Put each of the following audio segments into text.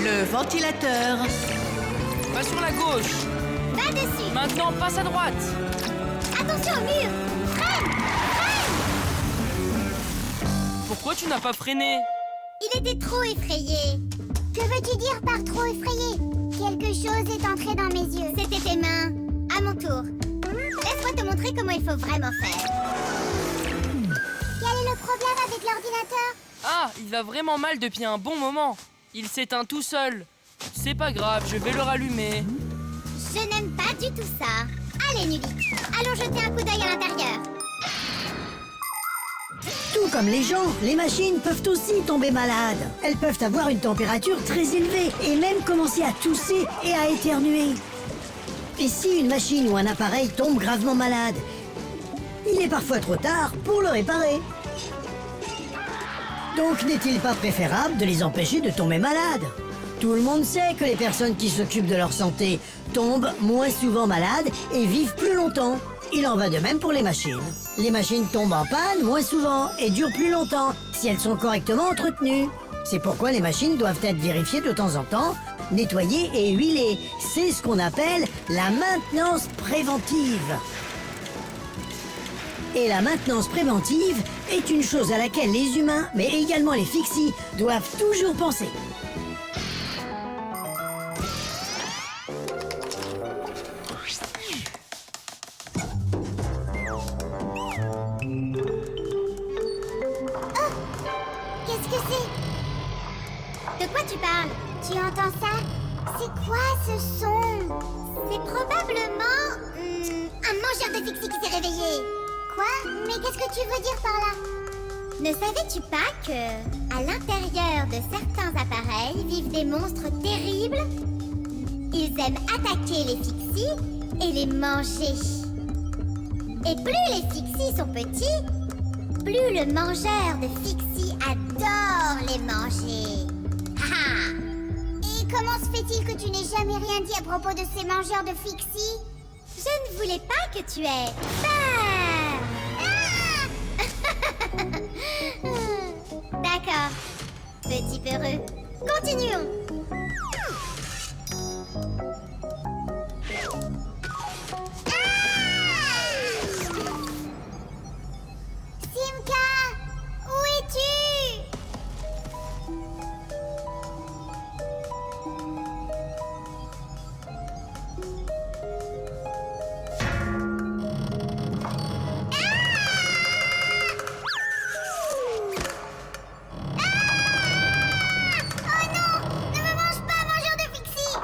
Le ventilateur. Va sur la gauche. Va dessus. Maintenant, passe à droite. Attention au mur. Freine. Pourquoi tu n'as pas freiné? Il était trop effrayé. Que veux-tu dire par trop effrayé? Quelque chose est entré dans mes yeux. C'était tes mains. À mon tour. Laisse-moi te montrer comment il faut vraiment faire. Quel est le problème avec l'ordinateur? Ah, il va vraiment mal depuis un bon moment. Il s'éteint tout seul. C'est pas grave, je vais le rallumer. Je n'aime pas du tout ça. Allez, Nully, allons jeter un coup d'œil à l'intérieur. Tout comme les gens, les machines peuvent aussi tomber malades. Elles peuvent avoir une température très élevée et même commencer à tousser et à éternuer. Et si une machine ou un appareil tombe gravement malade, il est parfois trop tard pour le réparer. Donc n'est-il pas préférable de les empêcher de tomber malades? Tout le monde sait que les personnes qui s'occupent de leur santé tombent moins souvent malades et vivent plus longtemps. Il en va de même pour les machines. Les machines tombent en panne moins souvent et durent plus longtemps si elles sont correctement entretenues. C'est pourquoi les machines doivent être vérifiées de temps en temps, nettoyées et huilées. C'est ce qu'on appelle la maintenance préventive. Et la maintenance préventive est une chose à laquelle les humains, mais également les fixies, doivent toujours penser. Qu'est-ce que c'est? De quoi tu parles? Tu entends ça? C'est quoi ce son? C'est probablement... un mangeur de fixie qui s'est réveillé. Quoi? Mais qu'est-ce que tu veux dire par là? Ne savais-tu pas que, à l'intérieur de certains appareils, vivent des monstres terribles? Ils aiment attaquer les fixies et les manger. Et plus les fixies sont petits, plus le mangeur de fixie adore les manger. Ah! Et comment se fait-il que tu n'aies jamais rien dit à propos de ces mangeurs de fixie? Je ne voulais pas que tu aies peur. Ah! D'accord, petit peureux. Continuons. Simka, où es-tu? Oh non! Ne me mange pas, mangeur de fixie!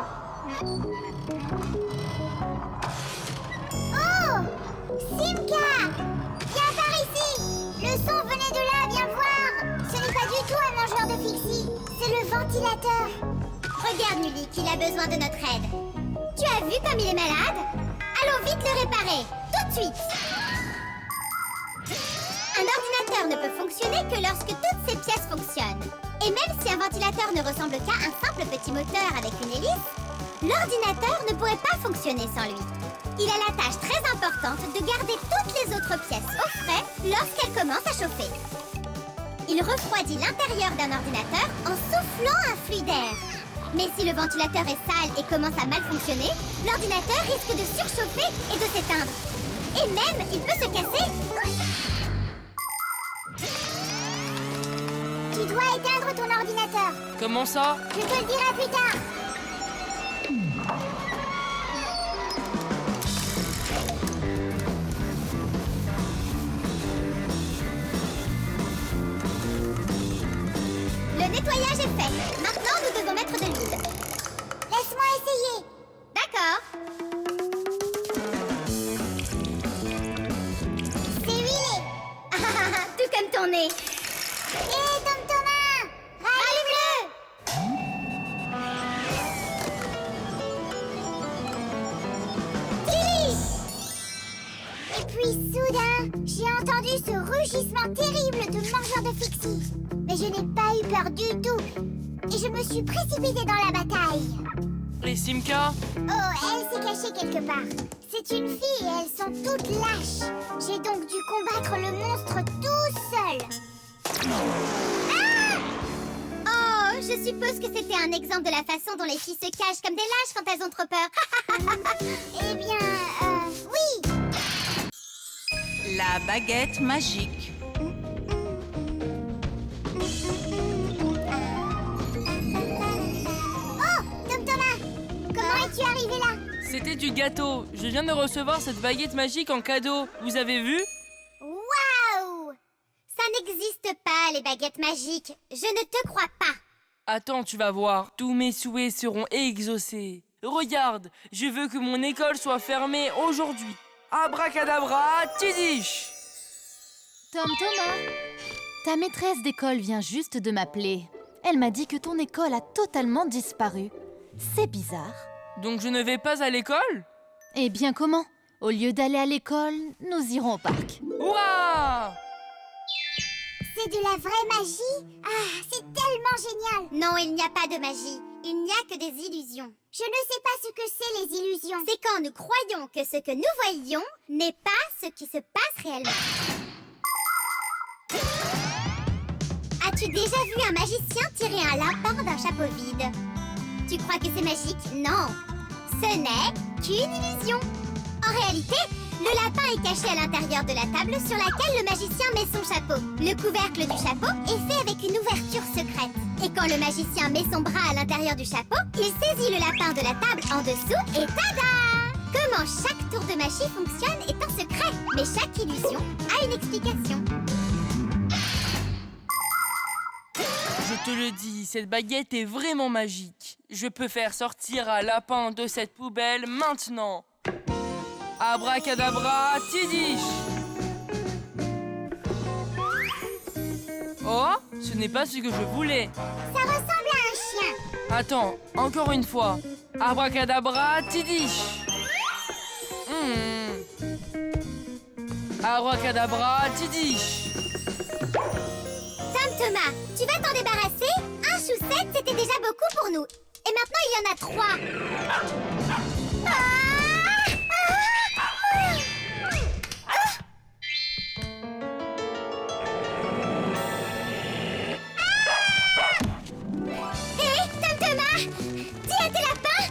Oh! Simka! Viens par ici! Le son venait de là, viens voir! Ce n'est pas du tout un mangeur de fixie, c'est le ventilateur. Regarde, Nully, qu'il a besoin de notre aide. Tu as vu comme il est malade? Allons vite le réparer, tout de suite! Un ordinateur ne peut fonctionner que lorsque toutes ses pièces fonctionnent. Et même si un ventilateur ne ressemble qu'à un simple petit moteur avec une hélice, l'ordinateur ne pourrait pas fonctionner sans lui. Il a la tâche très importante de garder toutes les autres pièces au frais lorsqu'elles commencent à chauffer. Il refroidit l'intérieur d'un ordinateur en soufflant un fluide d'air. Mais si le ventilateur est sale et commence à mal fonctionner, l'ordinateur risque de surchauffer et de s'éteindre. Et même, il peut se casser. Tu dois éteindre ton ordinateur. Comment ça? Je te le dirai plus tard. Le nettoyage est fait. Maintenant, nous devons mettre de l'huile. Laisse-moi essayer. D'accord. C'est huilé. Tout comme ton nez. Et comme ton main. Rallume-le. Tilly. Et puis soudain, j'ai entendu ce rugissement terrible de mangeur de fixie. Mais je n'ai pas eu peur du tout. Et je me suis précipitée dans la bataille. Les Simka? Oh, elle s'est cachée quelque part. C'est une fille et elles sont toutes lâches. J'ai donc dû combattre le monstre tout seul. Ah! Oh, je suppose que c'était un exemple de la façon dont les filles se cachent comme des lâches quand elles ont trop peur. Eh bien, oui. La baguette magique. Oh, Tom Thomas, comment es-tu arrivé là? C'était du gâteau. Je viens de recevoir cette baguette magique en cadeau. Vous avez vu? Waouh! Ça n'existe pas, les baguettes magiques. Je ne te crois pas. Attends, tu vas voir. Tous mes souhaits seront exaucés. Regarde, je veux que mon école soit fermée aujourd'hui. Abracadabra, tidiche! Tom Thomas, ta maîtresse d'école vient juste de m'appeler. Elle m'a dit que ton école a totalement disparu. C'est bizarre. Donc je ne vais pas à l'école? Eh bien comment? Au lieu d'aller à l'école, nous irons au parc. Ouah! C'est de la vraie magie? Ah, c'est tellement génial! Non, il n'y a pas de magie. Il n'y a que des illusions. Je ne sais pas ce que c'est les illusions. C'est quand nous croyons que ce que nous voyons n'est pas ce qui se passe réellement. As-tu déjà vu un magicien tirer un lapin d'un chapeau vide? Tu crois que c'est magique? Non. Ce n'est qu'une illusion. En réalité, le lapin est caché à l'intérieur de la table sur laquelle le magicien met son chapeau. Le couvercle du chapeau est fait avec une ouverture secrète. Et quand le magicien met son bras à l'intérieur du chapeau, il saisit le lapin de la table en dessous et tada! Comment chaque tour de magie fonctionne est un secret, mais chaque illusion a une explication. Je te le dis, cette baguette est vraiment magique. Je peux faire sortir un lapin de cette poubelle maintenant. Abracadabra, tidiche! Oh, ce n'est pas ce que je voulais. Ça ressemble à un chien. Attends, encore une fois. Abracadabra, tidiche! Abracadabra, tidiche! Tom Thomas, tu vas t'en débarrasser? Un choussette, c'était déjà beaucoup pour nous. Et maintenant, il y en a 3. Hé, Tom Thomas, dis à tes lapins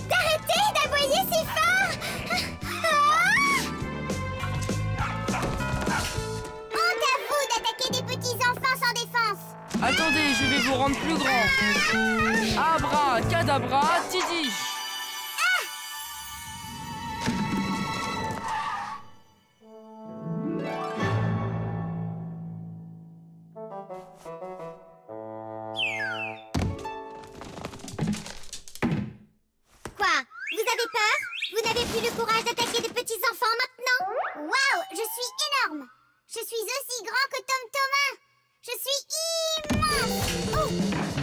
d'arrêter d'aboyer si fort. Honte à vous d'attaquer des petits enfants sans défense. Attendez, je vais vous rendre plus grand. Abracadabra, tidiche! Quoi? Vous avez peur? Vous n'avez plus le courage d'attaquer des petits enfants maintenant? Waouh! Je suis énorme! Je suis aussi grand que Tom Thomas! Je suis immense! Oh!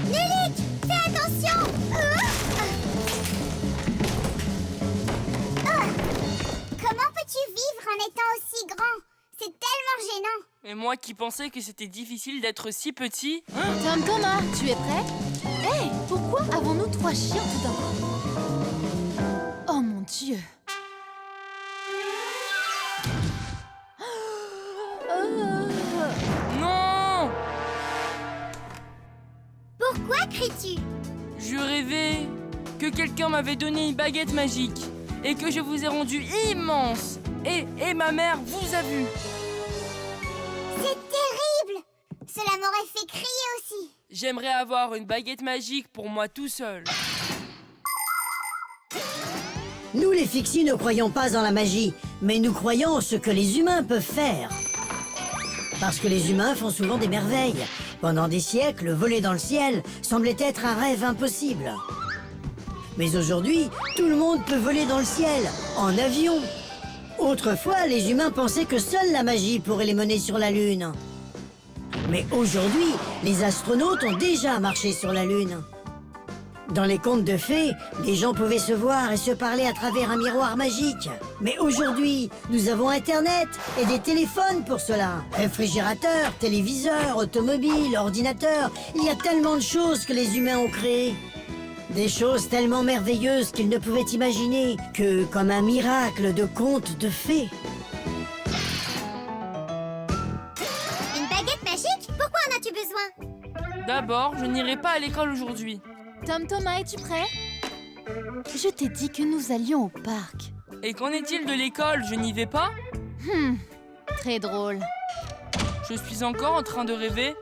Nulik! Fais attention! Comment peux-tu vivre en étant aussi grand? C'est tellement gênant! Et moi qui pensais que c'était difficile d'être si petit. Tom Thomas, tu es prêt? Hé, pourquoi avons-nous 3 chiens tout d'un coup? Oh mon Dieu! Non! Pourquoi cries-tu? Je rêvais que quelqu'un m'avait donné une baguette magique et que je vous ai rendu immense. Et ma mère vous a vu. C'est terrible! Cela m'aurait fait crier aussi! J'aimerais avoir une baguette magique pour moi tout seul. Nous les Fixies ne croyons pas en la magie, mais nous croyons en ce que les humains peuvent faire. Parce que les humains font souvent des merveilles. Pendant des siècles, voler dans le ciel semblait être un rêve impossible. Mais aujourd'hui, tout le monde peut voler dans le ciel, en avion. Autrefois, les humains pensaient que seule la magie pourrait les mener sur la Lune. Mais aujourd'hui, les astronautes ont déjà marché sur la Lune. Dans les contes de fées, les gens pouvaient se voir et se parler à travers un miroir magique. Mais aujourd'hui, nous avons Internet et des téléphones pour cela. Réfrigérateurs, téléviseurs, automobiles, ordinateurs. Il y a tellement de choses que les humains ont créées. Des choses tellement merveilleuses qu'ils ne pouvaient imaginer que comme un miracle de contes de fées. Une baguette magique? Pourquoi en as-tu besoin? d'abord, je n'irai pas à l'école aujourd'hui. Tom Thomas, es-tu prêt? Je t'ai dit que nous allions au parc. Et qu'en est-il de l'école? Je n'y vais pas? Très drôle. Je suis encore en train de rêver.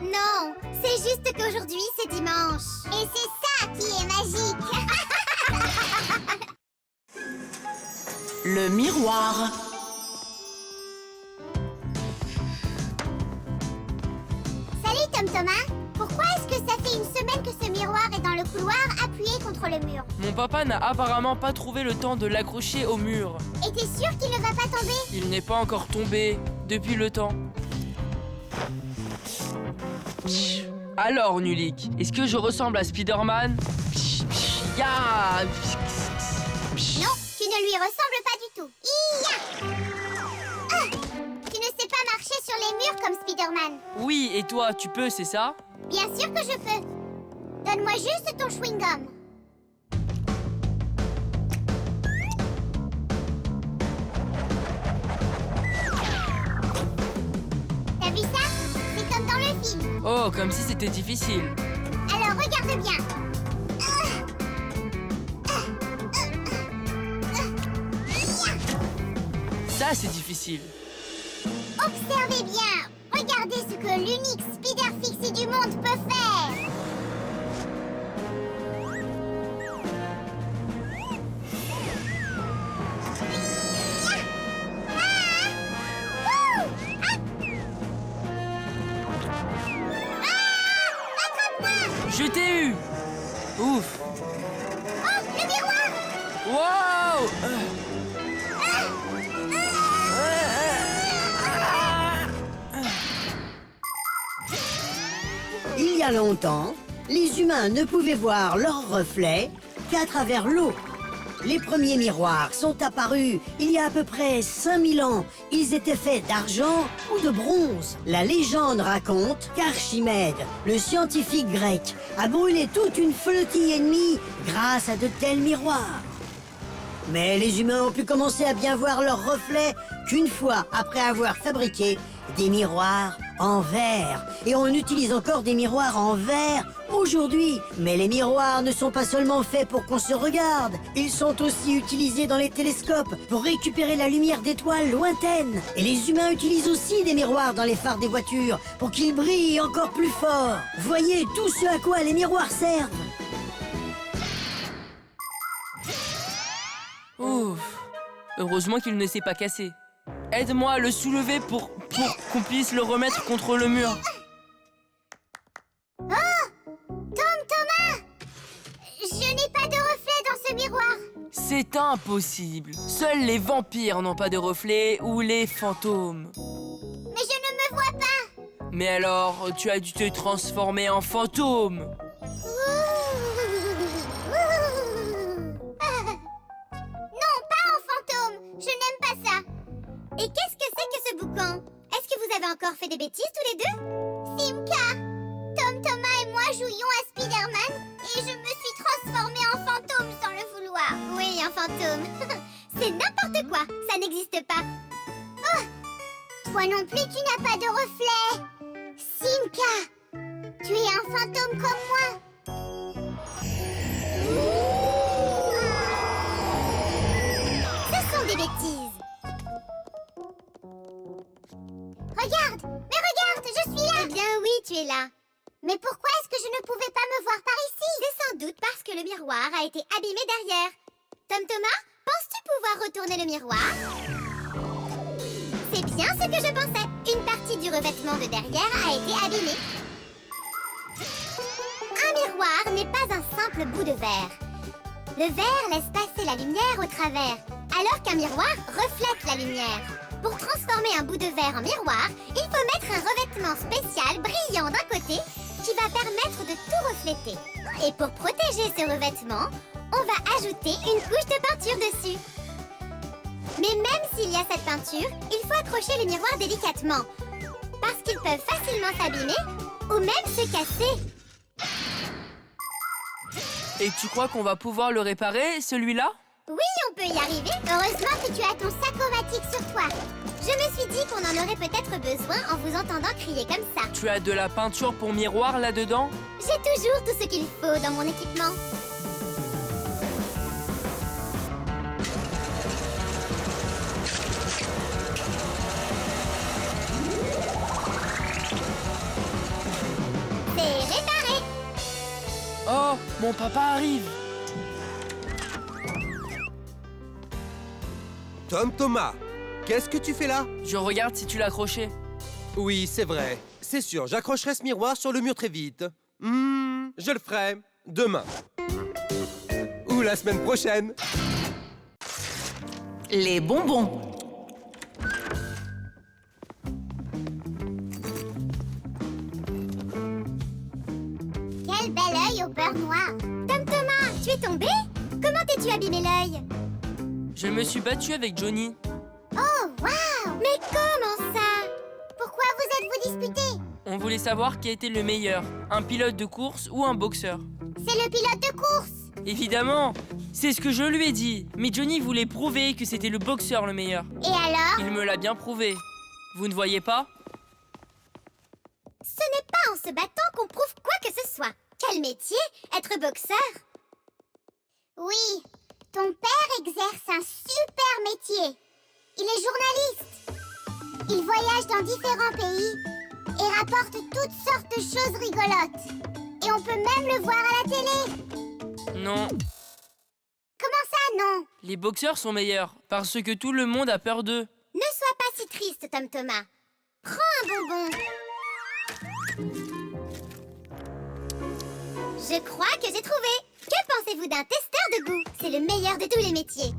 Non, c'est juste qu'aujourd'hui c'est dimanche. Et c'est ça qui est magique. Le miroir. Salut Tom Thomas. Pourquoi est-ce que ça fait une semaine que ce miroir est dans le couloir appuyé contre le mur? Mon papa n'a apparemment pas trouvé le temps de l'accrocher au mur. Et t'es sûr qu'il ne va pas tomber? Il n'est pas encore tombé depuis le temps. Alors, Nulik, est-ce que je ressemble à Spider-Man? Ya! Non, tu ne lui ressembles pas du tout. Ia! Tu ne sais pas marcher sur les murs comme Spider-Man. Oui, et toi, tu peux, c'est ça? Bien sûr que je peux. Donne-moi juste ton chewing-gum. T'as vu ça? C'est comme dans le film. Oh, comme si c'était difficile. Alors regarde bien. Ça, c'est difficile. Observez bien. Regardez ce que l'unique Spider Fixie du monde peut faire. Je t'ai eu! Ouf! Oh, le miroir! Wow! Il y a longtemps, les humains ne pouvaient voir leur reflet qu'à travers l'eau. Les premiers miroirs sont apparus il y a à peu près 5000 ans. Ils étaient faits d'argent ou de bronze. La légende raconte qu'Archimède, le scientifique grec, a brûlé toute une flottille ennemie grâce à de tels miroirs. Mais les humains ont pu commencer à bien voir leur reflet qu'une fois après avoir fabriqué des miroirs en verre. Et on utilise encore des miroirs en verre aujourd'hui. Mais les miroirs ne sont pas seulement faits pour qu'on se regarde. Ils sont aussi utilisés dans les télescopes pour récupérer la lumière d'étoiles lointaines. Et les humains utilisent aussi des miroirs dans les phares des voitures pour qu'ils brillent encore plus fort. Voyez tout ce à quoi les miroirs servent. Ouf! Heureusement qu'il ne s'est pas cassé. Aide-moi à le soulever pour qu'on puisse le remettre contre le mur. Tom Thomas! Je n'ai pas de reflet dans ce miroir. C'est impossible. Seuls les vampires n'ont pas de reflet ou les fantômes. Mais je ne me vois pas. Mais alors, tu as dû te transformer en fantôme. Non, pas en fantôme. Je n'aime pas ça. Et qu'est-ce que c'est que ce boucan? Est-ce que vous avez encore fait des bêtises tous les deux? Simka! Tom Thomas et moi jouions à Spider-Man et je me suis transformée en fantôme sans le vouloir. Oui, un fantôme. C'est n'importe quoi. Ça n'existe pas. Oh! Toi non plus, tu n'as pas de reflet. Simka! Tu es un fantôme comme moi. Ce sont des bêtises. Regarde! Mais regarde, je suis là! Eh bien oui, tu es là. Mais pourquoi est-ce que je ne pouvais pas me voir par ici? C'est sans doute parce que le miroir a été abîmé derrière. Tom Thomas, penses-tu pouvoir retourner le miroir? C'est bien ce que je pensais. Une partie du revêtement de derrière a été abîmée. Un miroir n'est pas un simple bout de verre. Le verre laisse passer la lumière au travers, alors qu'un miroir reflète la lumière. Pour transformer un bout de verre en miroir, il faut mettre un revêtement spécial brillant d'un côté qui va permettre de tout refléter. Et pour protéger ce revêtement, on va ajouter une couche de peinture dessus. Mais même s'il y a cette peinture, il faut accrocher le miroir délicatement, parce qu'ils peuvent facilement s'abîmer ou même se casser. Et tu crois qu'on va pouvoir le réparer, celui-là? Oui, on peut y arriver. Heureusement que tu as ton sac-o-matic sur toi. Je me suis dit qu'on en aurait peut-être besoin en vous entendant crier comme ça. Tu as de la peinture pour miroir là-dedans? J'ai toujours tout ce qu'il faut dans mon équipement. C'est réparé. Oh, mon papa arrive. Tom Thomas, qu'est-ce que tu fais là? Je regarde si tu l'as accroché. Oui, c'est vrai. C'est sûr, j'accrocherai ce miroir sur le mur très vite. Je le ferai demain. Ou la semaine prochaine. Les bonbons. Quel bel œil au beurre noir. Tom Thomas, tu es tombé? Comment t'es-tu abîmé l'œil? Je me suis battu avec Johnny. Oh, waouh! Mais comment ça? Pourquoi vous êtes-vous disputés? On voulait savoir qui était le meilleur, un pilote de course ou un boxeur. C'est le pilote de course! Évidemment, c'est ce que je lui ai dit. Mais Johnny voulait prouver que c'était le boxeur le meilleur. Et alors? Il me l'a bien prouvé. Vous ne voyez pas? Ce n'est pas en se battant qu'on prouve quoi que ce soit. Quel métier? Être boxeur? Oui, ton père exerce un super métier. Il est journaliste. Il voyage dans différents pays et rapporte toutes sortes de choses rigolotes. Et on peut même le voir à la télé. Non. Comment ça, non? Les boxeurs sont meilleurs, parce que tout le monde a peur d'eux. Ne sois pas si triste, Tom Thomas. Prends un bonbon. Je crois que j'ai trouvé. Que pensez-vous d'un testeur de goût? C'est le meilleur de tous les métiers.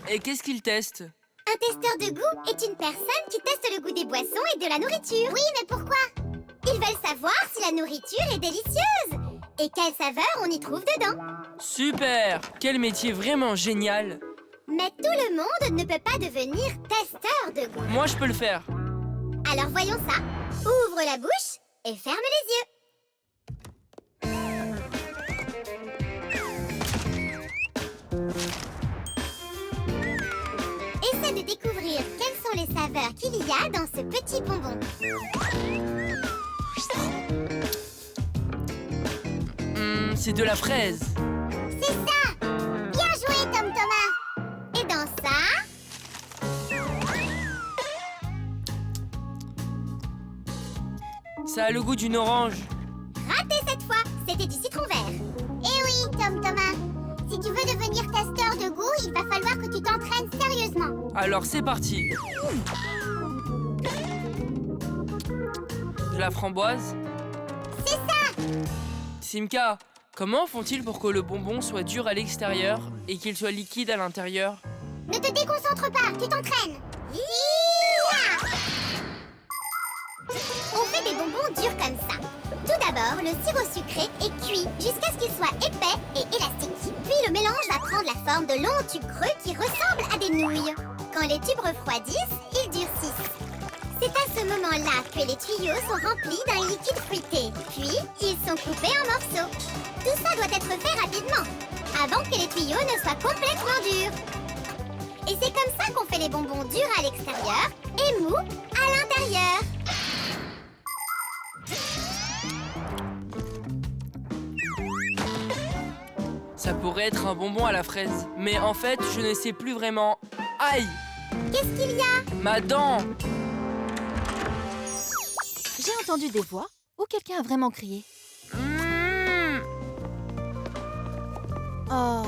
Et qu'est-ce qu'ils testent? Un testeur de goût est une personne qui teste le goût des boissons et de la nourriture. Oui, mais pourquoi? Ils veulent savoir si la nourriture est délicieuse et quelle saveur on y trouve dedans. Super! Quel métier vraiment génial! Mais tout le monde ne peut pas devenir testeur de goût. Moi, je peux le faire. Alors voyons ça. Ouvre la bouche et ferme les yeux. Essaie de découvrir quelles sont les saveurs qu'il y a dans ce petit bonbon. C'est de la fraise. C'est ça! Bien joué, Tom Thomas! Et dans ça... Ça a le goût d'une orange. Raté cette fois! C'était du citron vert. Eh oui, Tom Thomas! Si tu veux devenir testeur de goût, il va falloir que tu t'entraînes sérieusement. Alors, c'est parti. De la framboise. C'est ça! Simka, comment font-ils pour que le bonbon soit dur à l'extérieur et qu'il soit liquide à l'intérieur? Ne te déconcentre pas, tu t'entraînes. Hi-ya! On fait des bonbons durs comme ça. Tout d'abord, le sirop sucré est cuit jusqu'à ce qu'il soit épais et élastique. Puis le mélange va prendre la forme de longs tubes creux qui ressemblent à des nouilles. Quand les tubes refroidissent, ils durcissent. C'est à ce moment-là que les tuyaux sont remplis d'un liquide fruité. Puis, ils sont coupés en morceaux. Tout ça doit être fait rapidement, avant que les tuyaux ne soient complètement durs. Et c'est comme ça qu'on fait les bonbons durs à l'extérieur et mous à l'intérieur. Ça pourrait être un bonbon à la fraise. Mais en fait, je ne sais plus vraiment. Aïe! Qu'est-ce qu'il y a? Ma dent! J'ai entendu des voix ou quelqu'un a vraiment crié. Oh,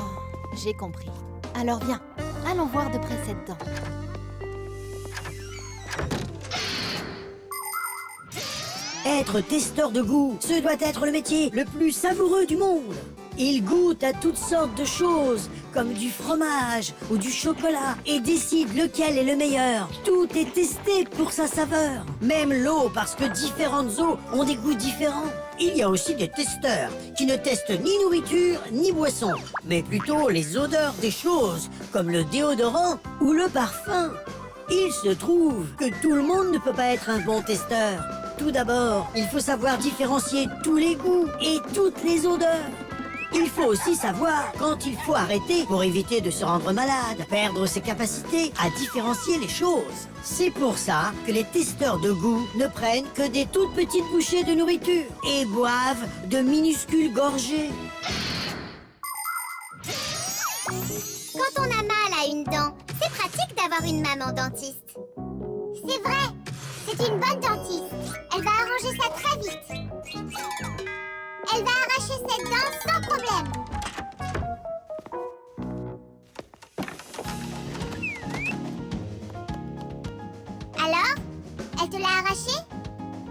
j'ai compris. Alors viens, allons voir de près cette dent. Être testeur de goût, ce doit être le métier le plus savoureux du monde. Il goûte à toutes sortes de choses, comme du fromage ou du chocolat, et décide lequel est le meilleur. Tout est testé pour sa saveur. Même l'eau, parce que différentes eaux ont des goûts différents. Il y a aussi des testeurs qui ne testent ni nourriture ni boisson, mais plutôt les odeurs des choses, comme le déodorant ou le parfum. Il se trouve que tout le monde ne peut pas être un bon testeur. Tout d'abord, il faut savoir différencier tous les goûts et toutes les odeurs. Il faut aussi savoir quand il faut arrêter pour éviter de se rendre malade, perdre ses capacités à différencier les choses. C'est pour ça que les testeurs de goût ne prennent que des toutes petites bouchées de nourriture et boivent de minuscules gorgées. Quand on a mal à une dent, c'est pratique d'avoir une maman dentiste. C'est vrai, c'est une bonne dentiste. Elle va arranger ça très vite. Elle va arracher cette dent sans problème. Alors, elle te l'a arraché?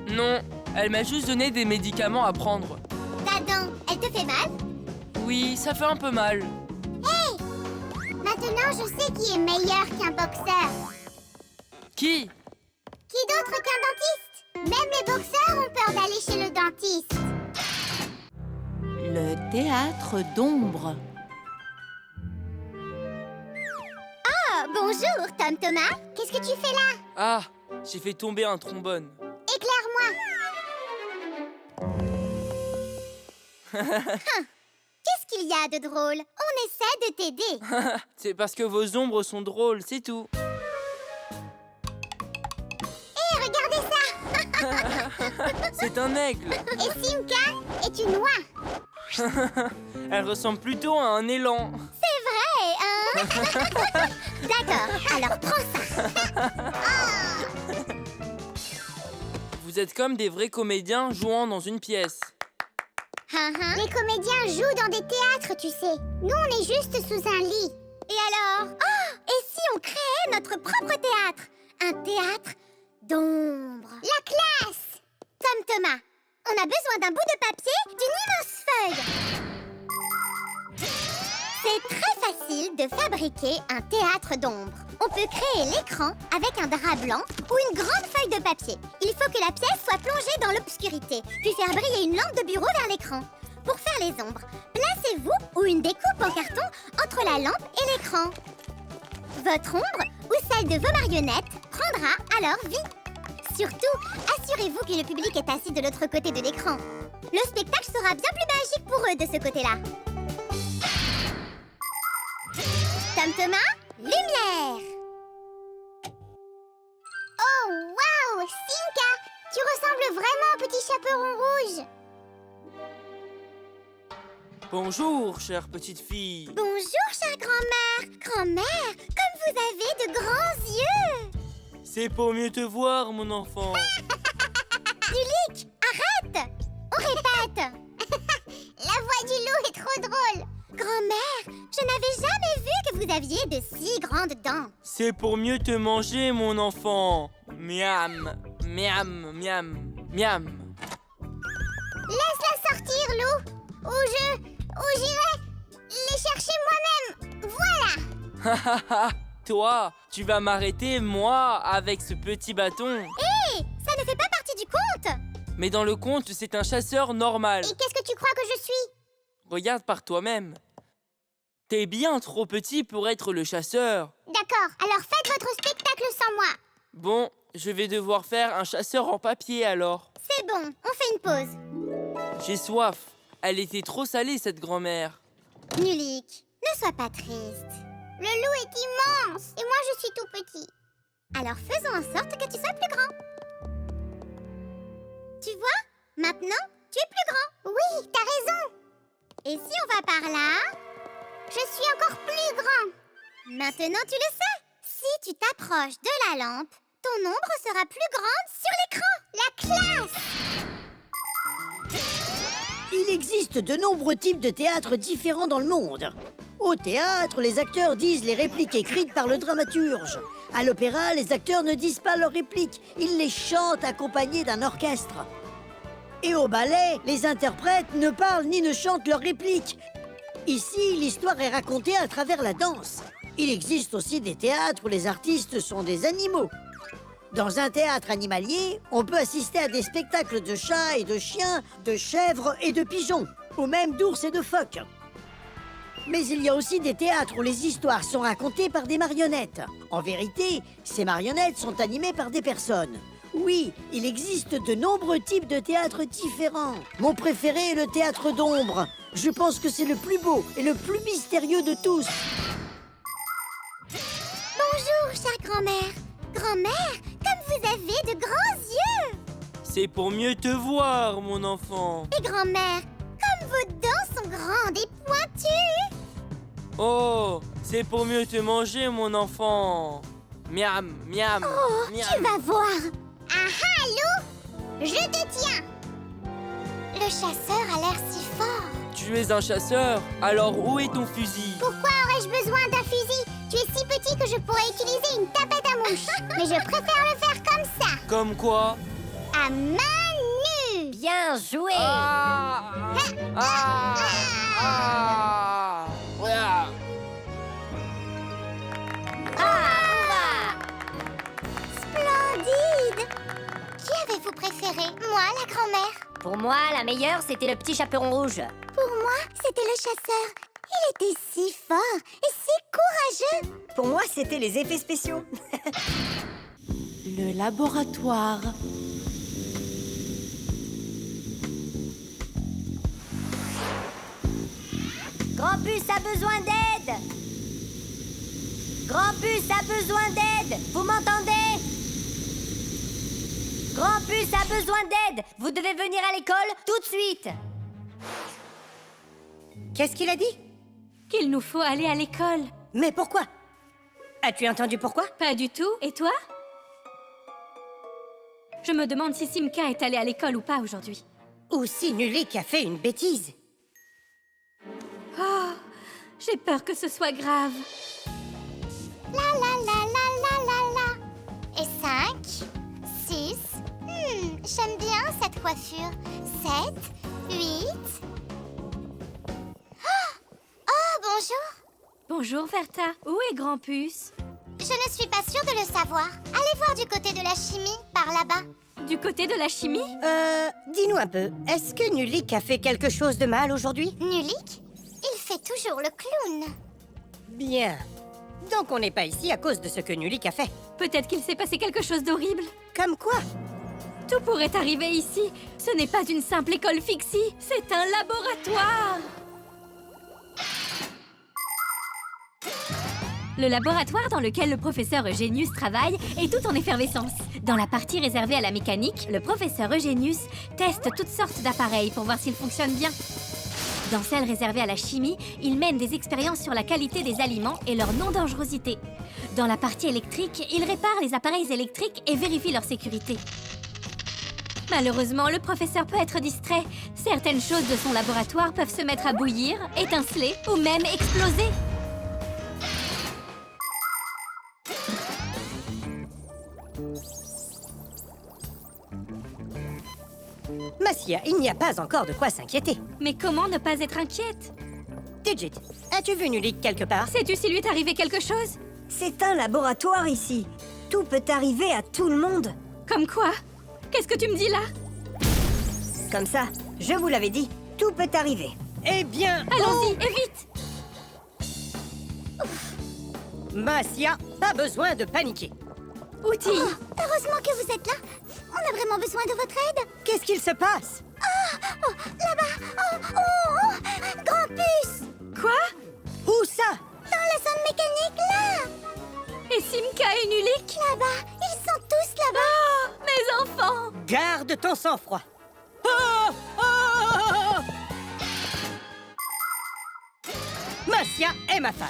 Non, elle m'a juste donné des médicaments à prendre. Ta dent, elle te fait mal? Oui, ça fait un peu mal. Maintenant, je sais qui est meilleur qu'un boxeur. Qui? Qui d'autre qu'un dentiste? Même les boxeurs ont peur d'aller chez le dentiste. Le théâtre d'ombre. Oh, bonjour, Tom Thomas. Qu'est-ce que tu fais là? Ah, j'ai fait tomber un trombone. Éclaire-moi. Qu'est-ce qu'il y a de drôle? On essaie de t'aider. C'est parce que vos ombres sont drôles, c'est tout. Hé, regardez ça. C'est un aigle. Et Simka est une oie. Elle ressemble plutôt à un élan. C'est vrai, hein? D'accord, alors prends ça. Vous êtes comme des vrais comédiens jouant dans une pièce. Les comédiens jouent dans des théâtres, tu sais. Nous, on est juste sous un lit. Et alors? Oh, et si on créait notre propre théâtre? Un théâtre d'ombre. La classe! Tom Thomas, on a besoin d'un bout de papier, d'une immense feuille. C'est très facile de fabriquer un théâtre d'ombre. On peut créer l'écran avec un drap blanc ou une grande feuille de papier. Il faut que la pièce soit plongée dans l'obscurité, puis faire briller une lampe de bureau vers l'écran. Pour faire les ombres, placez-vous ou une découpe en carton entre la lampe et l'écran. Votre ombre ou celle de vos marionnettes prendra alors vie. Surtout, assurez-vous que le public est assis de l'autre côté de l'écran. Le spectacle sera bien plus magique pour eux de ce côté-là. Tom Thomas, lumière! Oh, waouh! Simka, tu ressembles vraiment au petit chaperon rouge. Bonjour, chère petite fille. Bonjour, chère grand-mère. Grand-mère, comme vous avez de grands yeux. C'est pour mieux te voir, mon enfant. Nulik, arrête! On répète. La voix du loup est trop drôle. Grand-mère, je n'avais jamais vu que vous aviez de si grandes dents. C'est pour mieux te manger, mon enfant. Miam, miam, miam, miam. Laisse-la sortir, loup. Ou j'irai les chercher moi-même. Voilà. Toi, tu vas m'arrêter, moi, avec ce petit bâton. Hé, ça ne fait pas partie du conte. Mais dans le conte, c'est un chasseur normal. Et qu'est-ce que tu crois que je suis? Regarde par toi-même. T'es bien trop petit pour être le chasseur. D'accord, alors faites votre spectacle sans moi. Bon, je vais devoir faire un chasseur en papier alors. C'est bon, on fait une pause. J'ai soif. Elle était trop salée, cette grand-mère. Nulik, ne sois pas triste. Le loup est immense et moi je suis tout petit. Alors faisons en sorte que tu sois plus grand. Tu vois, maintenant, tu es plus grand. Oui, t'as raison. Et si on va par là, je suis encore plus grand. Maintenant, tu le sais. Si tu t'approches de la lampe, ton ombre sera plus grande sur l'écran. La classe! Il existe de nombreux types de théâtre différents dans le monde. Au théâtre, les acteurs disent les répliques écrites par le dramaturge. À l'opéra, les acteurs ne disent pas leurs répliques, ils les chantent accompagnés d'un orchestre. Et au ballet, les interprètes ne parlent ni ne chantent leurs répliques. Ici, l'histoire est racontée à travers la danse. Il existe aussi des théâtres où les artistes sont des animaux. Dans un théâtre animalier, on peut assister à des spectacles de chats et de chiens, de chèvres et de pigeons, ou même d'ours et de phoques. Mais il y a aussi des théâtres où les histoires sont racontées par des marionnettes. En vérité, ces marionnettes sont animées par des personnes. Oui, il existe de nombreux types de théâtres différents. Mon préféré est le théâtre d'ombre. Je pense que c'est le plus beau et le plus mystérieux de tous. Bonjour, chère grand-mère. Grand-mère, comme vous avez de grands yeux. C'est pour mieux te voir, mon enfant. Et grand-mère, comme vos dents sont grandes et pointues. Oh, c'est pour mieux te manger, mon enfant. Miam, miam, Oh, miam. tu vas voir. Ah ah, Lou, je te tiens. Le chasseur a l'air si fort. Tu es un chasseur, alors où est ton fusil? Pourquoi aurais-je besoin d'un fusil? Tu es si petit que je pourrais utiliser une tapette à mouche. Mais je préfère le faire comme ça, Comme quoi? à main nue. Bien joué. Ah, ah, ah. Ouah. Splendide. Qui avez-vous préféré? Moi, la grand-mère? Pour moi, la meilleure, c'était le petit chaperon rouge. Pour moi, c'était le chasseur. Il était si fort et si courageux. Pour moi, c'était les effets spéciaux. Le laboratoire. Grampus a besoin d'aide. Grampus a besoin d'aide. Vous m'entendez? Grampus a besoin d'aide. Vous devez venir à l'école tout de suite. Qu'est-ce qu'il a dit? Qu'il nous faut aller à l'école. Mais pourquoi? As-tu entendu pourquoi? Pas du tout. Et toi? Je me demande si Simka est allée à l'école ou pas aujourd'hui. Ou si Nulik a fait une bêtise? Oh, j'ai peur que ce soit grave. La la la la la la la. Et 5, 6. J'aime bien cette coiffure. 7, 8. Oh, bonjour. Bonjour, Verta. Où est Grampus? Je ne suis pas sûre de le savoir. Allez voir du côté de la chimie, par là-bas. Du côté de la chimie? Dis-nous un peu, est-ce que Nulik a fait quelque chose de mal aujourd'hui? Nulik? Il fait toujours le clown. Bien. Donc on n'est pas ici à cause de ce que Nulik a fait. Peut-être qu'il s'est passé quelque chose d'horrible. Comme quoi? Tout pourrait arriver ici. Ce n'est pas une simple école fixie, c'est un laboratoire. Le laboratoire dans lequel le professeur Eugenius travaille est tout en effervescence. Dans la partie réservée à la mécanique, le professeur Eugenius teste toutes sortes d'appareils pour voir s'ils fonctionnent bien. Dans celle réservée à la chimie, il mène des expériences sur la qualité des aliments et leur non-dangerosité. Dans la partie électrique, il répare les appareils électriques et vérifie leur sécurité. Malheureusement, le professeur peut être distrait. Certaines choses de son laboratoire peuvent se mettre à bouillir, étinceler ou même exploser. Massia, il n'y a pas encore de quoi s'inquiéter. Mais comment ne pas être inquiète? Digit, as-tu vu Nulik quelque part? Sais-tu s'il lui est arrivé quelque chose? C'est un laboratoire ici. Tout peut arriver à tout le monde. Comme quoi? Qu'est-ce que tu me dis là? Comme ça, je vous l'avais dit, tout peut arriver. Eh bien... Allons-y, et vite! Massia, pas besoin de paniquer. Outil! Heureusement que vous êtes là. On a vraiment besoin de votre aide. Qu'est-ce qu'il se passe? Là-bas. Oh, Grampus. Quoi? Où ça? Dans la zone mécanique, là. Et Simka et Nulik? Là-bas. Ils sont tous là-bas. Oh, mes enfants! Garde ton sang-froid. Oh! Oh! Massia est ma femme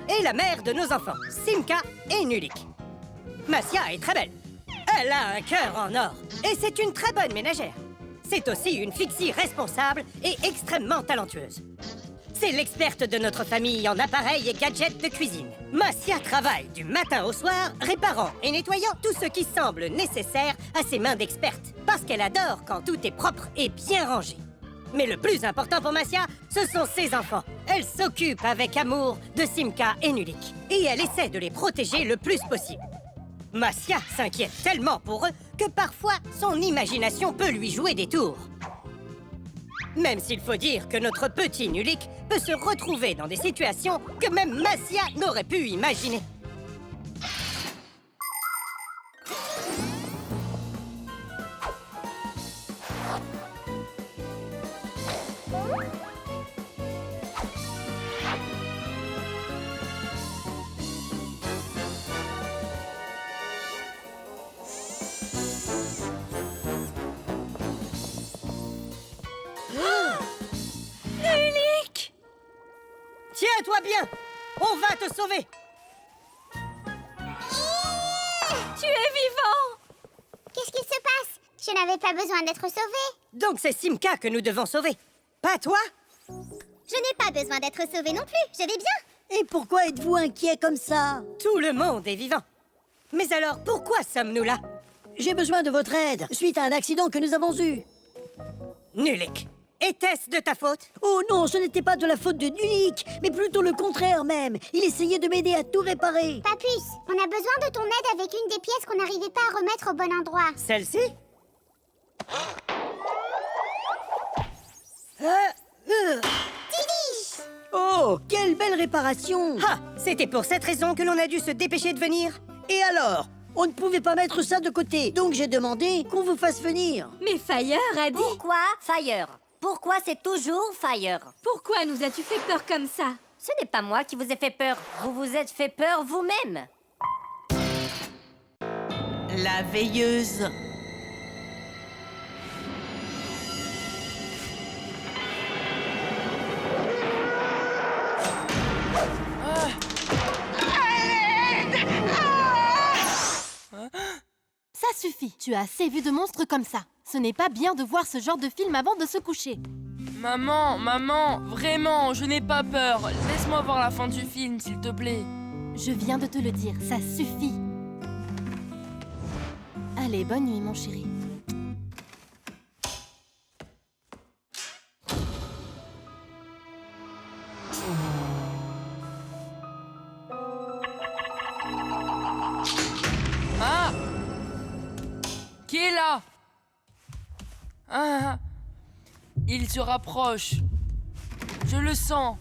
et la mère de nos enfants, Simka et Nulik. Massia est très belle. Elle a un cœur en or et c'est une très bonne ménagère. C'est aussi une fixie responsable et extrêmement talentueuse. C'est l'experte de notre famille en appareils et gadgets de cuisine. Massia travaille du matin au soir, réparant et nettoyant tout ce qui semble nécessaire à ses mains d'experte. Parce qu'elle adore quand tout est propre et bien rangé. Mais le plus important pour Massia, ce sont ses enfants. Elle s'occupe avec amour de Simka et Nulik. Et elle essaie de les protéger le plus possible. Massia s'inquiète tellement pour eux que parfois son imagination peut lui jouer des tours. Même s'il faut dire que notre petit Nulik peut se retrouver dans des situations que même Massia n'aurait pu imaginer. Tiens-toi bien! On va te sauver! Tu es vivant! Qu'est-ce qu'il se passe? Je n'avais pas besoin d'être sauvée. Donc c'est Simka que nous devons sauver, pas toi? Je n'ai pas besoin d'être sauvée non plus, je vais bien. Et pourquoi êtes-vous inquiet comme ça? Tout le monde est vivant. Mais alors, pourquoi sommes-nous là? J'ai besoin de votre aide, suite à un accident que nous avons eu. Nulik, était-ce de ta faute? Oh non, ce n'était pas de la faute de Nulik, mais plutôt le contraire même. Il essayait de m'aider à tout réparer. Papus, on a besoin de ton aide avec une des pièces qu'on n'arrivait pas à remettre au bon endroit. Celle-ci? Tidiche! Oh, quelle belle réparation! Ah, c'était pour cette raison que l'on a dû se dépêcher de venir. Et alors? On ne pouvait pas mettre ça de côté, donc j'ai demandé qu'on vous fasse venir. Mais Fire a dit... Pourquoi Fire? Pourquoi c'est toujours Fire? Pourquoi nous as-tu fait peur comme ça? Ce n'est pas moi qui vous ai fait peur. Vous vous êtes fait peur vous-même. La veilleuse. Ça suffit, tu as assez vu de monstres comme ça. Ce n'est pas bien de voir ce genre de film avant de se coucher. Maman, vraiment, je n'ai pas peur. Laisse-moi voir la fin du film, s'il te plaît. Je viens de te le dire, ça suffit. Allez, bonne nuit, mon chéri. Ah! Qui est là? Ah! Il se rapproche. Je le sens.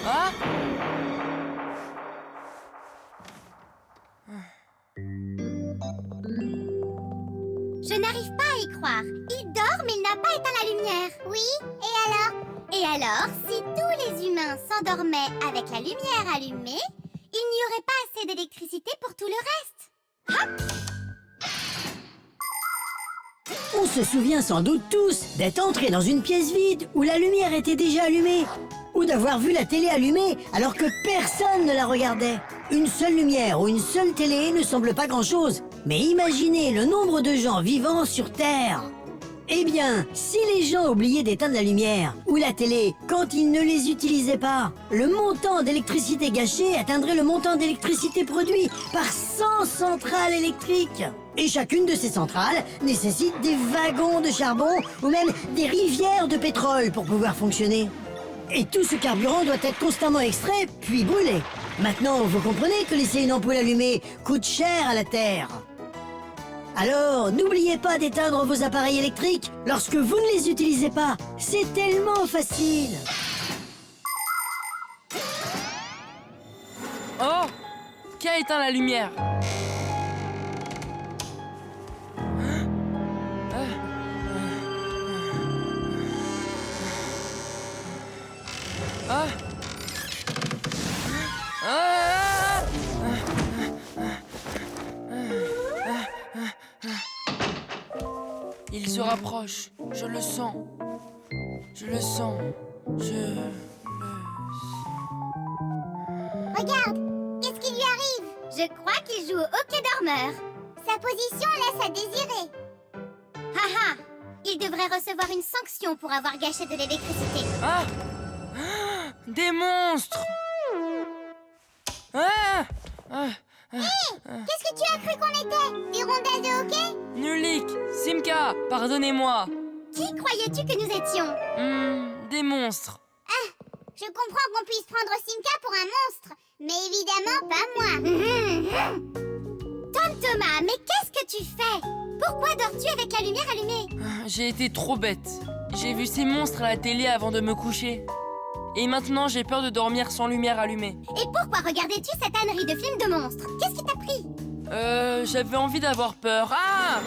Ah! Je n'arrive pas à y croire. Il dort, mais il n'a pas éteint la lumière. Oui, et alors? Et alors, si tous les humains s'endormaient avec la lumière allumée, il n'y aurait pas assez d'électricité pour tout le reste. Hop! On se souvient sans doute tous d'être entrés dans une pièce vide où la lumière était déjà allumée, ou d'avoir vu la télé allumée alors que personne ne la regardait. Une seule lumière ou une seule télé ne semble pas grand-chose, mais imaginez le nombre de gens vivants sur Terre. Eh bien, si les gens oubliaient d'éteindre la lumière ou la télé quand ils ne les utilisaient pas, le montant d'électricité gâché atteindrait le montant d'électricité produit par 100 centrales électriques. Et chacune de ces centrales nécessite des wagons de charbon ou même des rivières de pétrole pour pouvoir fonctionner. Et tout ce carburant doit être constamment extrait puis brûlé. Maintenant, vous comprenez que laisser une ampoule allumée coûte cher à la Terre. Alors, n'oubliez pas d'éteindre vos appareils électriques lorsque vous ne les utilisez pas. C'est tellement facile. Oh! Qui a éteint la lumière? Ah! Ah! Il se rapproche. Je le sens. Je le sens. Je le sens. Regarde, qu'est-ce qui lui arrive? Je crois qu'il joue au hockey dormeur. Sa position laisse à désirer. Haha, il devrait recevoir une sanction pour avoir gâché de l'électricité. Ah! Ah! Des monstres! Ah! Ah! Qu'est-ce que tu as cru qu'on était? Des rondelles de hockey? Nulik! Simka! Pardonnez-moi! Qui croyais-tu que nous étions? Des monstres! Je comprends qu'on puisse prendre Simka pour un monstre, mais évidemment pas moi. Tom Thomas, mais qu'est-ce que tu fais? Pourquoi dors-tu avec la lumière allumée? J'ai été trop bête. J'ai vu ces monstres à la télé avant de me coucher. Et maintenant, j'ai peur de dormir sans lumière allumée. Et pourquoi regardais-tu cette ânerie de film de monstres? Qu'est-ce qui t'a pris? J'avais envie d'avoir peur. Ah!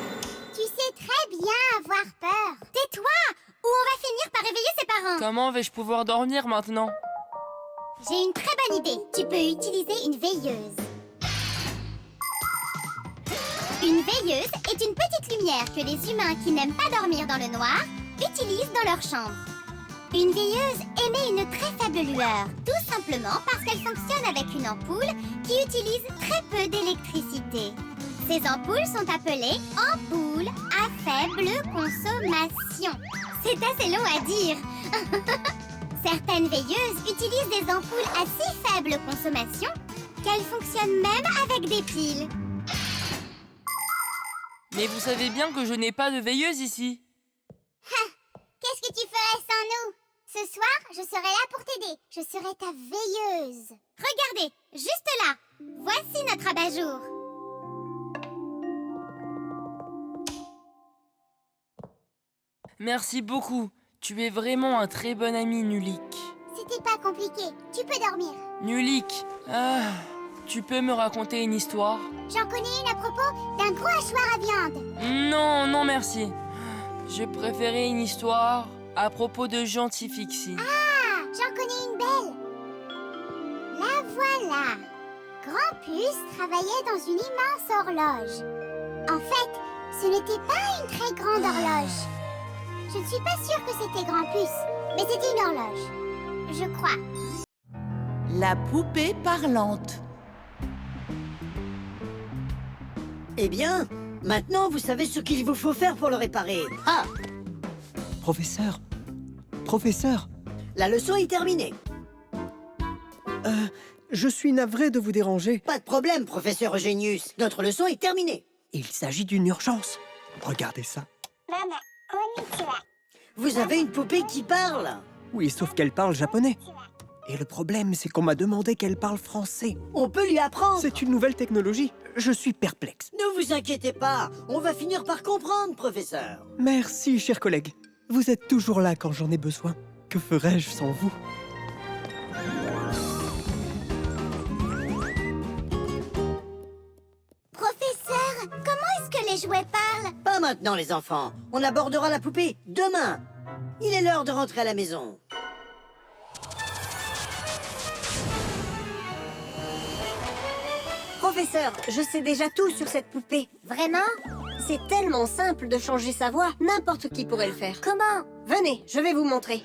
Tu sais très bien avoir peur. Tais-toi, ou on va finir par réveiller ses parents. Comment vais-je pouvoir dormir maintenant? J'ai une très bonne idée. Tu peux utiliser une veilleuse. Une veilleuse est une petite lumière que les humains qui n'aiment pas dormir dans le noir utilisent dans leur chambre. Une veilleuse émet une très faible de lueur? Tout simplement parce qu'elle fonctionne avec une ampoule qui utilise très peu d'électricité. Ces ampoules sont appelées ampoules à faible consommation. C'est assez long à dire. Certaines veilleuses utilisent des ampoules à si faible consommation qu'elles fonctionnent même avec des piles. Mais vous savez bien que je n'ai pas de veilleuse ici. Qu'est-ce que tu ferais sans nous? Ce soir, je serai là pour t'aider. Je serai ta veilleuse. Regardez, juste là. Voici notre abat-jour. Merci beaucoup. Tu es vraiment un très bon ami, Nulik. C'était pas compliqué. Tu peux dormir. Nulik, tu peux me raconter une histoire? J'en connais une à propos d'un gros hachoir à viande. Non, non merci. Je préférais une histoire à propos de Gentil Fixie. Ah, j'en connais une belle. La voilà. Grand Puce travaillait dans une immense horloge. En fait, ce n'était pas une très grande horloge. Je ne suis pas sûre que c'était Grand Puce, mais c'était une horloge. Je crois. La poupée parlante. Eh bien, maintenant vous savez ce qu'il vous faut faire pour le réparer. Ah! Professeur, professeur, La leçon est terminée. je suis navré de vous déranger. Pas de problème, professeur Eugenius. Notre leçon est terminée. Il s'agit d'une urgence. Regardez ça. Maman, konnichiwa. Vous avez une poupée qui parle. Oui, sauf qu'elle parle japonais. Et le problème, c'est qu'on m'a demandé qu'elle parle français. On peut lui apprendre. C'est une nouvelle technologie. Je suis perplexe. Ne vous inquiétez pas. On va finir par comprendre, professeur. Merci, chers collègues. Vous êtes toujours là quand j'en ai besoin. Que ferais-je sans vous? Professeur, comment est-ce que les jouets parlent? Pas maintenant, les enfants. On abordera la poupée demain. Il est l'heure de rentrer à la maison. Professeur, je sais déjà tout sur cette poupée. Vraiment? C'est tellement simple de changer sa voix, n'importe qui pourrait le faire. Comment? Venez, je vais vous montrer.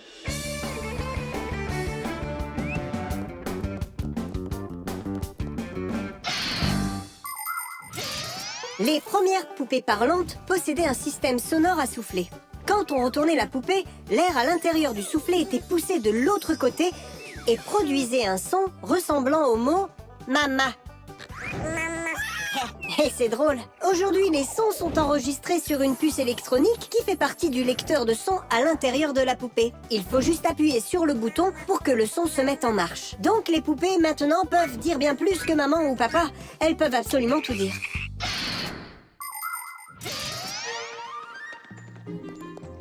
Les premières poupées parlantes possédaient un système sonore à souffler. Quand on retournait la poupée, l'air à l'intérieur du soufflet était poussé de l'autre côté et produisait un son ressemblant au mot « mama ». Et c'est drôle. Aujourd'hui, les sons sont enregistrés sur une puce électronique qui fait partie du lecteur de son à l'intérieur de la poupée. Il faut juste appuyer sur le bouton pour que le son se mette en marche. Donc les poupées, maintenant, peuvent dire bien plus que maman ou papa. Elles peuvent absolument tout dire.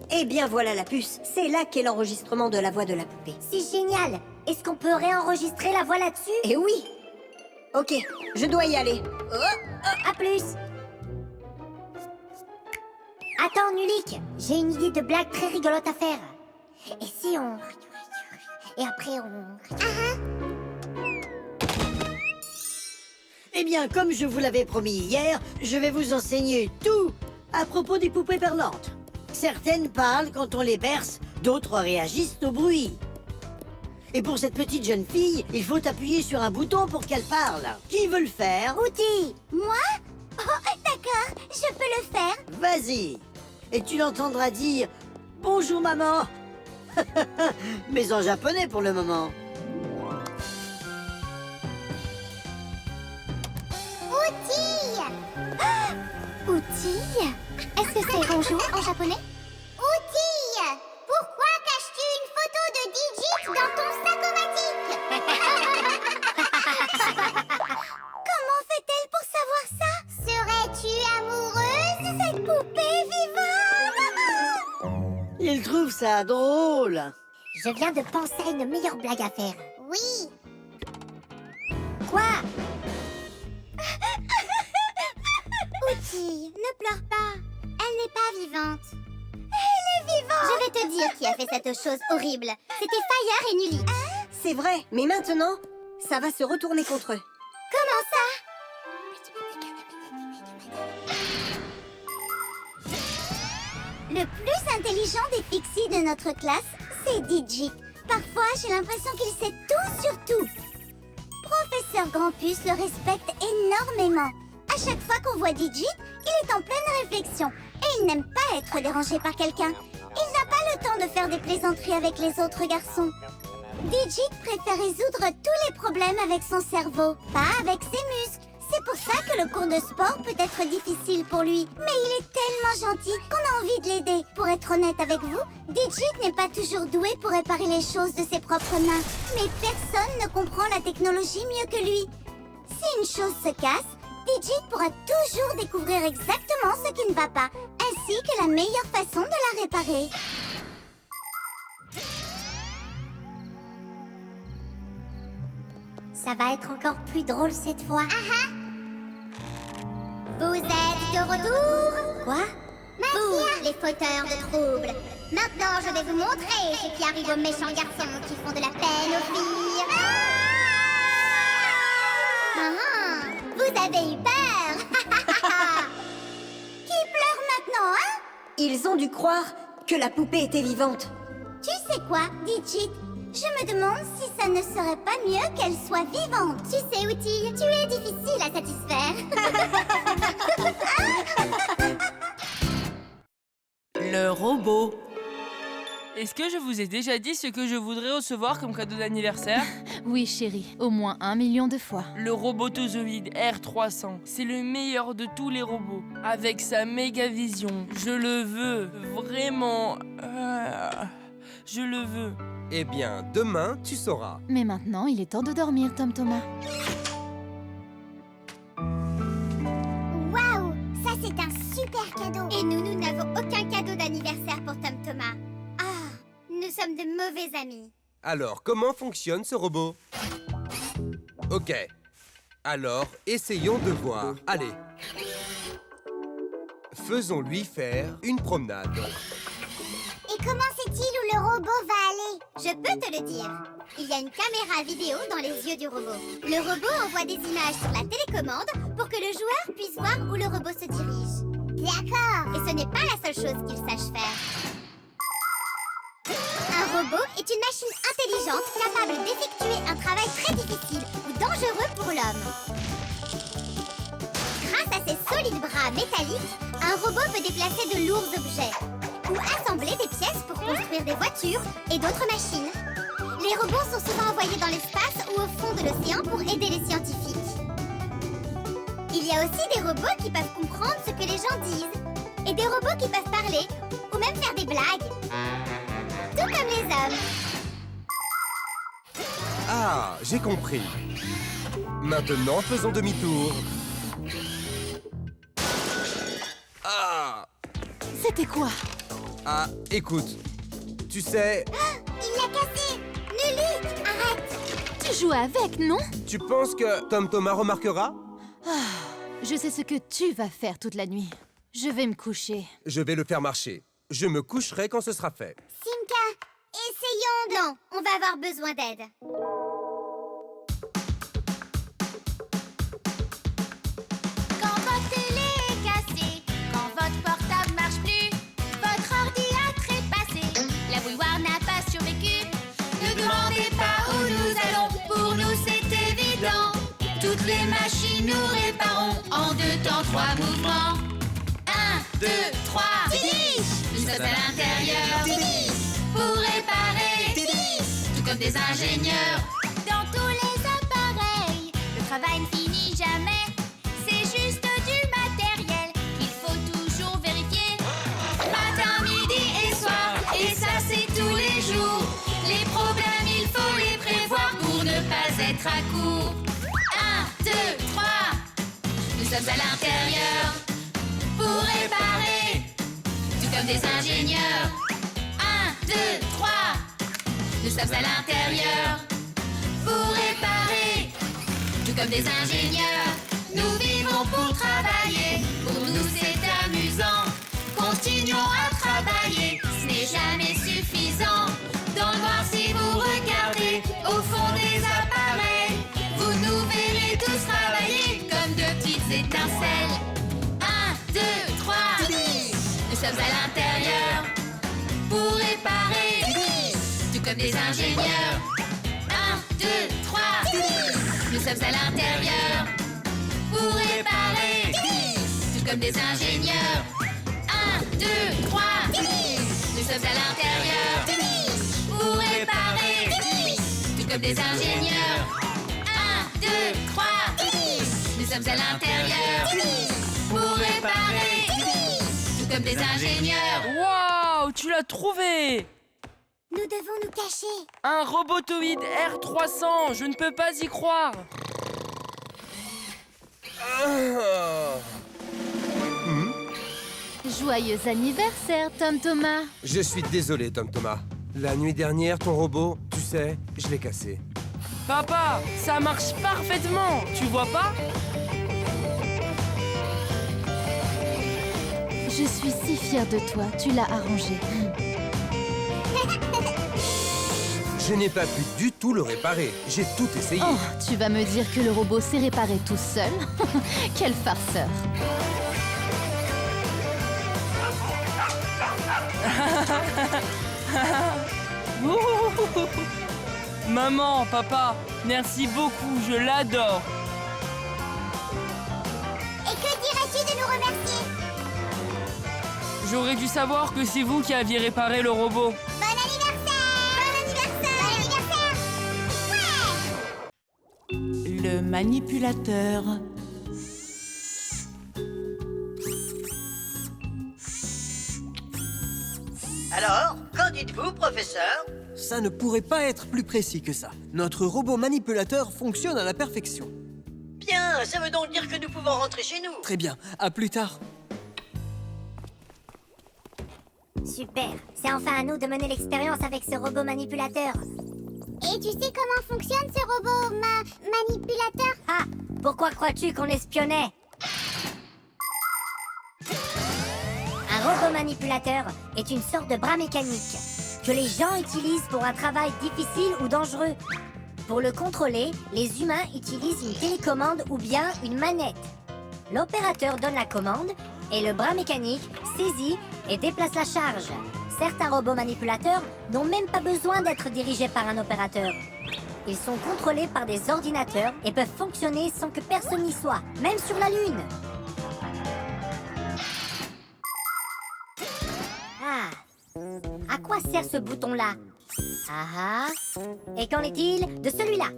Eh bien, voilà la puce. C'est là qu'est l'enregistrement de la voix de la poupée. C'est génial. Est-ce qu'on peut réenregistrer la voix là-dessus? Eh oui! Ok, je dois y aller. À plus. Attends, Nulik, j'ai une idée de blague très rigolote à faire. Et si on... Et après on... Eh bien, comme je vous l'avais promis hier, je vais vous enseigner tout à propos des poupées parlantes. Certaines parlent quand on les berce, d'autres réagissent au bruit. Et pour cette petite jeune fille, il faut appuyer sur un bouton pour qu'elle parle. Qui veut le faire? Outil. Moi? Oh, d'accord, je peux le faire. Vas-y. Et tu l'entendras dire « Bonjour maman !» Mais en japonais pour le moment. Outil. Outil? Est-ce que c'est bonjour en japonais? Outil. Pourquoi caches-tu une photo de Digit dans ton sac-o-matic? Comment fait-elle pour savoir ça? Serais-tu amoureuse de cette poupée vivante? Il trouve ça drôle. Je viens de penser à une meilleure blague à faire. Oui. Quoi? Outil, ne pleure pas. Elle n'est pas vivante. Elle est vivante. Je vais te dire qui a fait cette chose horrible. C'était Fire et Nulik. C'est vrai, mais maintenant, ça va se retourner contre eux. Comment ça? Le plus intelligent des Pixies de notre classe, c'est Digit. Parfois, j'ai l'impression qu'il sait tout sur tout. Professeur Grampus le respecte énormément. À chaque fois qu'on voit Digit, il est en pleine réflexion. Et il n'aime pas être dérangé par quelqu'un. Il n'a pas le temps de faire des plaisanteries avec les autres garçons. Digit préfère résoudre tous les problèmes avec son cerveau, pas avec ses muscles. C'est pour ça que le cours de sport peut être difficile pour lui. Mais il est tellement gentil qu'on a envie de l'aider. Pour être honnête avec vous, Digit n'est pas toujours doué pour réparer les choses de ses propres mains. Mais personne ne comprend la technologie mieux que lui. Si une chose se casse, Digit pourra toujours découvrir exactement ce qui ne va pas, ainsi que la meilleure façon de la réparer. Ça va être encore plus drôle cette fois. Vous êtes de retour? Quoi? Vous, les fauteurs de troubles. Maintenant, je vais vous montrer ce qui arrive aux méchants garçons qui font de la peine aux filles. Vous avez eu peur. Qui pleure maintenant, hein? Ils ont dû croire que la poupée était vivante. Tu sais quoi, Digit? Je me demande si ça ne serait pas mieux qu'elle soit vivante. Tu sais, Outil, tu es difficile à satisfaire. Le robot. Est-ce que je vous ai déjà dit ce que je voudrais recevoir comme cadeau d'anniversaire? Oui, chérie, au moins 1 million de fois. Le robotozoïde R300. C'est le meilleur de tous les robots. Avec sa méga vision. Je le veux. Vraiment. Je le veux. Eh bien, demain, tu sauras. Mais maintenant, il est temps de dormir, Tom Thomas. Waouh, ça c'est un super cadeau. Et nous n'avons aucun cadeau d'anniversaire pour Tom Thomas. Ah, nous sommes de mauvais amis. Alors, comment fonctionne ce robot? Ok. Alors, essayons de voir. Allez. Faisons-lui faire une promenade. Et comment sait-il où le robot va aller? Je peux te le dire. Il y a une caméra vidéo dans les yeux du robot. Le robot envoie des images sur la télécommande pour que le joueur puisse voir où le robot se dirige. D'accord. Et ce n'est pas la seule chose qu'il sache faire. Un robot est une machine intelligente capable d'effectuer un travail très difficile ou dangereux pour l'homme. Grâce à ses solides bras métalliques, un robot peut déplacer de lourds objets ou assembler des pièces pour construire des voitures et d'autres machines. Les robots sont souvent envoyés dans l'espace ou au fond de l'océan pour aider les scientifiques. Il y a aussi des robots qui peuvent comprendre ce que les gens disent et des robots qui peuvent parler ou même faire des blagues. Tout comme les hommes. Ah, j'ai compris. Maintenant, faisons demi-tour. Ah! C'était quoi? Ah, écoute. Tu sais... Ah, il l'a cassé! Nulik, arrête! Tu joues avec, non? Tu penses que Tom Thomas remarquera? Je sais ce que tu vas faire toute la nuit. Je vais me coucher. Je vais le faire marcher. Je me coucherai quand ce sera fait. Simka, essayons... Non, on va avoir besoin d'aide. Quand votre télé est cassée, quand votre portable marche plus, votre ordi a trépassé, la bouilloire n'a pas survécu. Ne demandez pas où nous allons, pour nous c'est évident. Toutes les machines nous réparons en 2 temps 3 mouvements. 1, 2, 3, nous sommes à l'intérieur pour réparer, tout comme des ingénieurs. Dans tous les appareils, le travail ne finit jamais. C'est juste du matériel qu'il faut toujours vérifier. Matin, midi et soir, et ça c'est tous les jours. Les problèmes, il faut les prévoir pour ne pas être à court. 1, 2, 3, nous sommes à l'intérieur pour réparer, tout comme des ingénieurs. 1, 2, 3, nous sommes à l'intérieur pour réparer, tout comme des ingénieurs. Nous vivons pour travailler, pour nous c'est amusant. Continuons à travailler, ce n'est jamais suffisant. Dans le noir si vous regardez au fond des appareils, vous nous verrez tous travailler comme de petites étincelles. 1, 2, 3, nous sommes à l'intérieur pour réparer, tout comme des ingénieurs. 1, 2, 3, nous sommes à l'intérieur pour réparer, tout comme des ingénieurs. 1, 2, 3, nous sommes à l'intérieur pour réparer, tout comme des ingénieurs. 1, 2, 3, nous sommes à l'intérieur pour réparer, tout comme des ingénieurs. Waouh, tu l'as trouvé! Nous devons nous cacher. Un robotoïde R300, je ne peux pas y croire. Joyeux anniversaire, Tom Thomas. Je suis désolé, Tom Thomas. La nuit dernière, ton robot, tu sais, je l'ai cassé. Papa, ça marche parfaitement, tu vois pas? Je suis si fière de toi, tu l'as arrangé. Je n'ai pas pu du tout le réparer. J'ai tout essayé. Oh, tu vas me dire que le robot s'est réparé tout seul? Quel farceur! Maman, papa, merci beaucoup, je l'adore. Et que dirais-tu de nous remercier? J'aurais dû savoir que c'est vous qui aviez réparé le robot. Bon anniversaire! Bon anniversaire! Bon anniversaire! Ouais! Le manipulateur. Alors, qu'en dites-vous, professeur? Ça ne pourrait pas être plus précis que ça. Notre robot manipulateur fonctionne à la perfection. Bien, ça veut donc dire que nous pouvons rentrer chez nous. Très bien, à plus tard. Super, c'est enfin à nous de mener l'expérience avec ce robot manipulateur. Et tu sais comment fonctionne ce robot manipulateur? Ah, pourquoi crois-tu qu'on espionnait? Un robot manipulateur est une sorte de bras mécanique que les gens utilisent pour un travail difficile ou dangereux. Pour le contrôler, les humains utilisent une télécommande ou bien une manette. L'opérateur donne la commande et le bras mécanique saisit et déplace la charge. Certains robots manipulateurs n'ont même pas besoin d'être dirigés par un opérateur. Ils sont contrôlés par des ordinateurs et peuvent fonctionner sans que personne n'y soit, même sur la Lune. Ah, à quoi sert ce bouton-là? Ah ah. Et qu'en est-il de celui-là?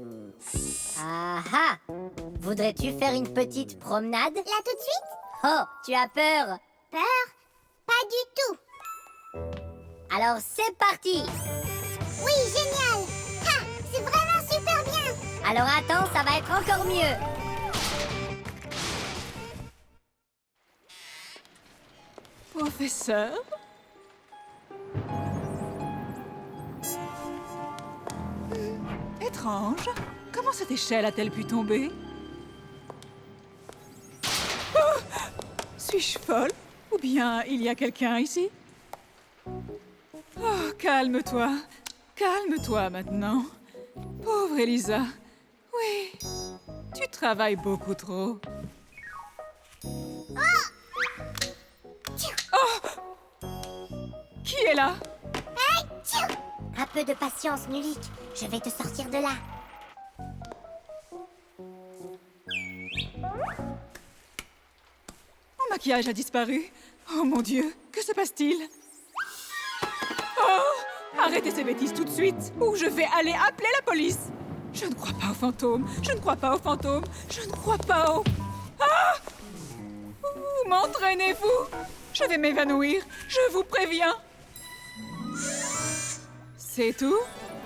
Ah ah. Voudrais-tu faire une petite promenade? Là tout de suite? Oh, tu as peur? Peur? Pas du tout. Alors c'est parti. Oui, génial. Ha, c'est vraiment super bien. Alors attends, ça va être encore mieux. Professeur? Étrange. Comment cette échelle a-t-elle pu tomber? Oh! Suis-je folle? Ou bien il y a quelqu'un ici? Oh, calme-toi. Calme-toi maintenant. Pauvre Elisa. Oui, tu travailles beaucoup trop. Oh! Qui est là? Un peu de patience, Nulik. Je vais te sortir de là. Mon maquillage a disparu. Oh mon Dieu, que se passe-t-il? Oh! Arrêtez ces bêtises tout de suite, ou je vais aller appeler la police. Je ne crois pas aux fantômes. Je ne crois pas aux fantômes. Je ne crois pas aux... Ah! Où m'entraînez-vous? Je vais m'évanouir. Je vous préviens. C'est tout?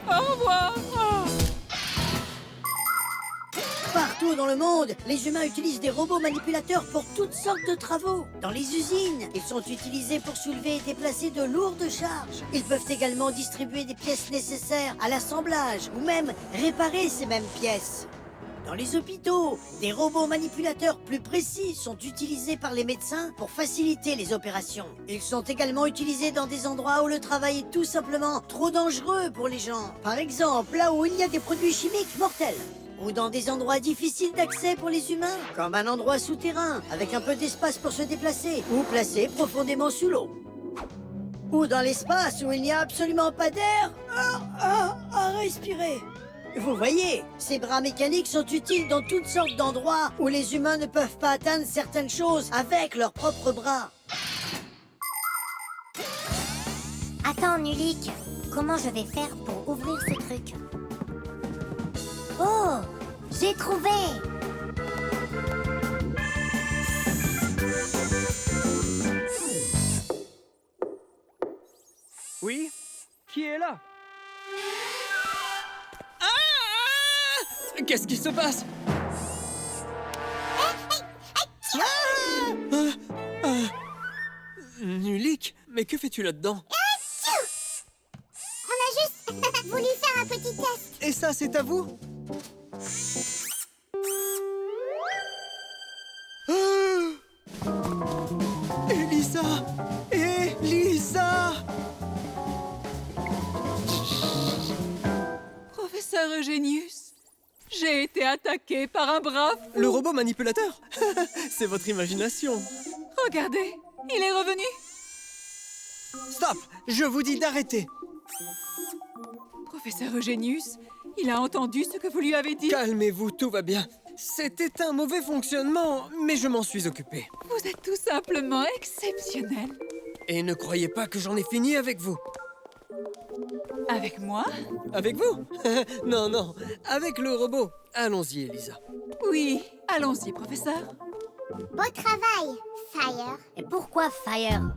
Au revoir. Oh. Partout dans le monde, les humains utilisent des robots manipulateurs pour toutes sortes de travaux. Dans les usines, ils sont utilisés pour soulever et déplacer de lourdes charges. Ils peuvent également distribuer des pièces nécessaires à l'assemblage ou même réparer ces mêmes pièces. Dans les hôpitaux, des robots manipulateurs plus précis sont utilisés par les médecins pour faciliter les opérations. Ils sont également utilisés dans des endroits où le travail est tout simplement trop dangereux pour les gens. Par exemple, là où il y a des produits chimiques mortels. Ou dans des endroits difficiles d'accès pour les humains, comme un endroit souterrain, avec un peu d'espace pour se déplacer, ou placé profondément sous l'eau. Ou dans l'espace où il n'y a absolument pas d'air à respirer. Vous voyez, ces bras mécaniques sont utiles dans toutes sortes d'endroits où les humains ne peuvent pas atteindre certaines choses avec leurs propres bras. Attends, Nulik. Comment je vais faire pour ouvrir ce truc? Oh, j'ai trouvé! Oui? Qui est là? Qu'est-ce qui se passe? Nulik, mais que fais-tu là-dedans? On a juste voulu faire un petit test. Et ça, c'est à vous? Elisa! Elisa! Professeur Eugenius, j'ai été attaqué par un bras fou. Le robot manipulateur? C'est votre imagination. Regardez, il est revenu. Stop! Je vous dis d'arrêter. Professeur Eugenius, il a entendu ce que vous lui avez dit. Calmez-vous, tout va bien. C'était un mauvais fonctionnement, mais je m'en suis occupé. Vous êtes tout simplement exceptionnel. Et ne croyez pas que j'en ai fini avec vous. Avec moi? Avec vous? Non, non, avec le robot. Allons-y, Elisa. Oui, allons-y, professeur. Beau travail, Fire. Et pourquoi Fire?